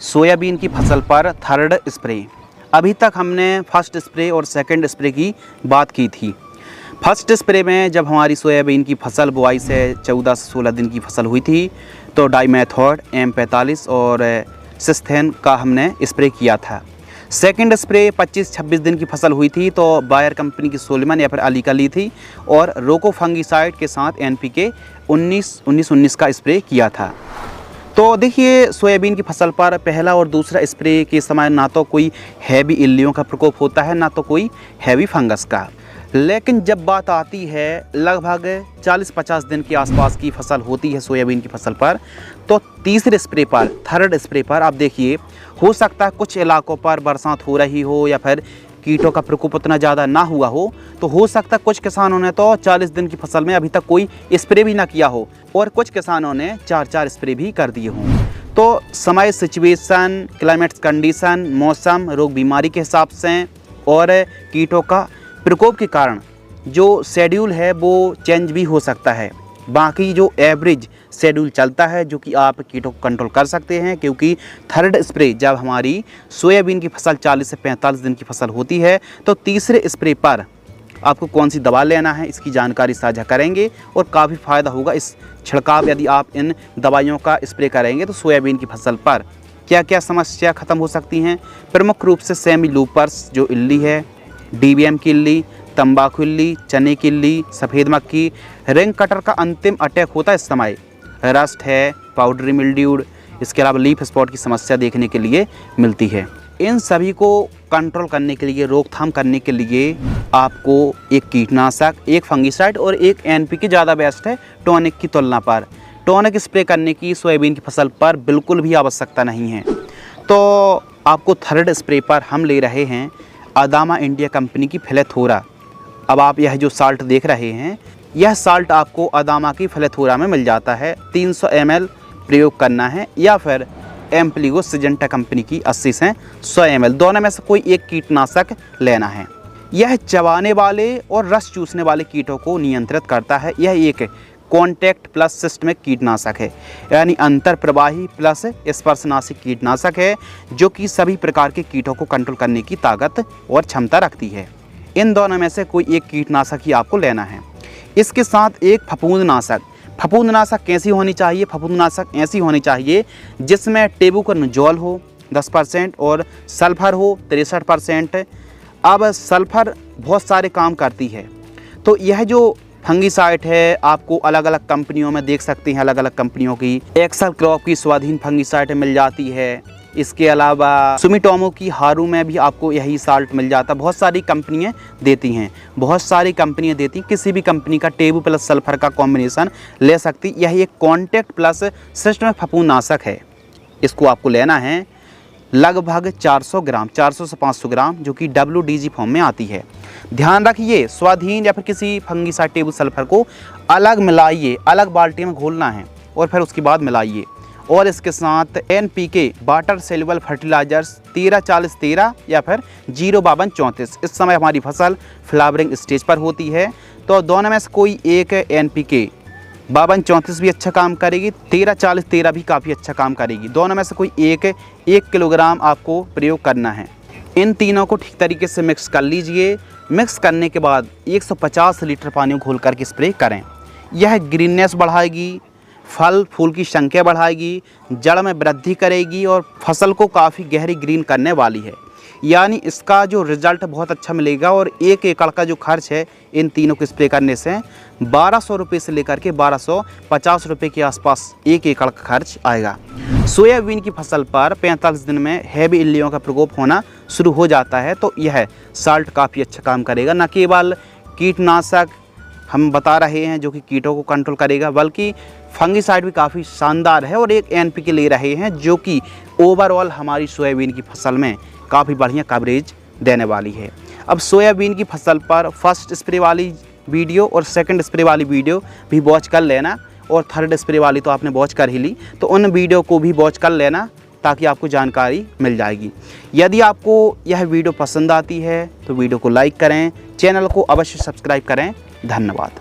Soybean की फसल पर थर्ड स्प्रे। अभी तक हमने फर्स्ट स्प्रे और सेकंड स्प्रे की बात की थी। फर्स्ट स्प्रे में जब हमारी सोयाबीन की फसल बुआई से 14 से 16 दिन की फसल हुई थी तो डाइमेथॉड M45 और सिस्थेन का हमने स्प्रे किया था। सेकंड स्प्रे 25-26 दिन की फसल हुई थी तो बायर कंपनी की सोलेमन या फिर अलीका ली थी और रोको फंगीसाइड के साथ NPK 19-19-19 का स्प्रे किया था। तो देखिए, सोयाबीन की फसल पर पहला और दूसरा स्प्रे के समय ना तो कोई हैवी इल्लियों का प्रकोप होता है, ना तो कोई हैवी फंगस का। लेकिन जब बात आती है लगभग 40-50 दिन के आसपास की फसल होती है सोयाबीन की फसल पर, तो तीसरे स्प्रे पर, थर्ड स्प्रे पर आप देखिए, हो सकता है कुछ इलाकों पर बरसात हो रही हो या फिर कीटों का प्रकोप उतना ज़्यादा ना हुआ हो हो सकता है कुछ किसानों ने तो 40 दिन की फसल में अभी तक कोई स्प्रे भी ना किया हो और कुछ किसानों ने 4-4 स्प्रे भी कर दिए हों। तो समय, सिचुएशन, क्लाइमेट कंडीशन, मौसम, रोग बीमारी के हिसाब से और कीटों का प्रकोप के कारण जो शेड्यूल है वो चेंज भी हो सकता है। बाकी जो एवरेज शेड्यूल चलता है जो कि आप कीटों को कंट्रोल कर सकते हैं, क्योंकि थर्ड स्प्रे जब हमारी सोयाबीन की फसल 40 से 45 दिन की फसल होती है तो तीसरे स्प्रे पर आपको कौन सी दवा लेना है इसकी जानकारी साझा करेंगे और काफ़ी फ़ायदा होगा इस छिड़काव यदि आप इन दवाइयों का स्प्रे करेंगे तो सोयाबीन की फसल पर क्या क्या समस्या ख़त्म हो सकती हैं। प्रमुख रूप से सेमी लूपर्स जो इल्ली है, DBM की इल्ली, तंबाकू इल्ली, चने की इल्ली, सफ़ेद मक्खी, रिंग कटर का अंतिम अटैक होता है इस समय, रस्ट है, पाउडरी मिल्ड्यूड, इसके अलावा लीफ स्पॉट की समस्या देखने के लिए मिलती है। इन सभी को कंट्रोल करने के लिए, रोकथाम करने के लिए आपको एक कीटनाशक, एक फंगीसाइड और एक NPK ज़्यादा बेस्ट है टॉनिक की तुलना पर। टॉनिक स्प्रे करने की सोयाबीन की फसल पर बिल्कुल भी आवश्यकता नहीं है। तो आपको थर्ड स्प्रे पर हम ले रहे हैं अदामा इंडिया कंपनी की फ्लेथोरा। अब आप यह जो साल्ट देख रहे हैं, यह साल्ट आपको अदामा की फ्लेथोरा में मिल जाता है। 300 ml प्रयोग करना है या फिर एम्प्लीगो सिजेंटा कंपनी की 80 से 100 ml, दोनों में से कोई एक कीटनाशक लेना है। यह चबाने वाले और रस चूसने वाले कीटों को नियंत्रित करता है। यह एक कॉन्टैक्ट प्लस सिस्टमिक कीटनाशक है, यानी अंतर प्रवाही प्लस स्पर्शनाशी कीटनाशक है जो कि सभी प्रकार के कीटों को कंट्रोल करने की ताकत और क्षमता रखती है। इन दोनों में से कोई एक कीटनाशक ही आपको लेना है। इसके साथ एक फफूंदनाशक। फफूंदनाशक कैसी होनी चाहिए? फफूंदनाशक ऐसी होनी चाहिए जिसमें टेबुकोनजोल हो 10% और सल्फर हो 63%। अब सल्फर बहुत सारे काम करती है, तो यह जो फंगीसाइड है आपको अलग अलग कंपनियों में देख सकते हैं, अलग अलग कंपनियों की एक्सल क्रॉप की स्वाधीन फंगीसाइड मिल जाती है। इसके अलावा सुमिटोमो की हारू में भी आपको यही साल्ट मिल जाता है। बहुत सारी कंपनियां देती हैं, किसी भी कंपनी का टेबू प्लस सल्फर का कॉम्बिनेशन ले सकती। यही एक कॉन्टैक्ट प्लस सिस्टम फफूंदनाशक है। इसको आपको लेना है लगभग 400 ग्राम, 400 से 500 ग्राम, जो कि WDG फॉर्म में आती है। ध्यान रखिए, स्वाधीन या फिर किसी फंगीसाइड टेबल सल्फर को अलग मिलाइए, अलग बाल्टी में घोलना है और फिर उसके बाद मिलाइए। और इसके साथ NPK वाटर सेल्युबल फर्टिलाइजर्स 13-40-13 या फिर 0-52-34। इस समय हमारी फसल फ्लावरिंग स्टेज पर होती है, तो दोनों में से कोई एक NPK 52-34 भी अच्छा काम करेगी, 13-40-13 भी काफ़ी अच्छा काम करेगी। दोनों में से कोई एक 1 किलोग्राम आपको प्रयोग करना है। इन तीनों को ठीक तरीके से मिक्स कर लीजिए। मिक्स करने के बाद 150 लीटर पानी घोल करके स्प्रे करें। यह ग्रीननेस बढ़ाएगी, फल फूल की संख्या बढ़ाएगी, जड़ में वृद्धि करेगी और फसल को काफ़ी गहरी ग्रीन करने वाली है। यानी इसका जो रिज़ल्ट बहुत अच्छा मिलेगा। और 1 एकड़ का जो खर्च है इन तीनों को स्प्रे करने से 1200 रुपये से लेकर के 1250 रुपये के आसपास 1 एकड़ का खर्च आएगा। सोयाबीन की फसल पर 45 दिन में हैवी इल्लियों का प्रकोप होना शुरू हो जाता है, तो यह साल्ट काफ़ी अच्छा काम करेगा। न केवल कीटनाशक हम बता रहे हैं जो कि कीटों को कंट्रोल करेगा, बल्कि फंगीसाइड भी काफ़ी शानदार है। और एक NPK ले रहे हैं जो कि ओवरऑल हमारी सोयाबीन की फसल में काफ़ी बढ़िया कवरेज देने वाली है। अब सोयाबीन की फसल पर फर्स्ट स्प्रे वाली वीडियो और सेकंड स्प्रे वाली वीडियो भी वॉच कर लेना, और थर्ड स्प्रे वाली तो आपने वॉच कर ही ली, तो उन वीडियो को भी वॉच कर लेना ताकि आपको जानकारी मिल जाएगी। यदि आपको यह वीडियो पसंद आती है तो वीडियो को लाइक करें, चैनल को अवश्य सब्सक्राइब करें। धन्यवाद।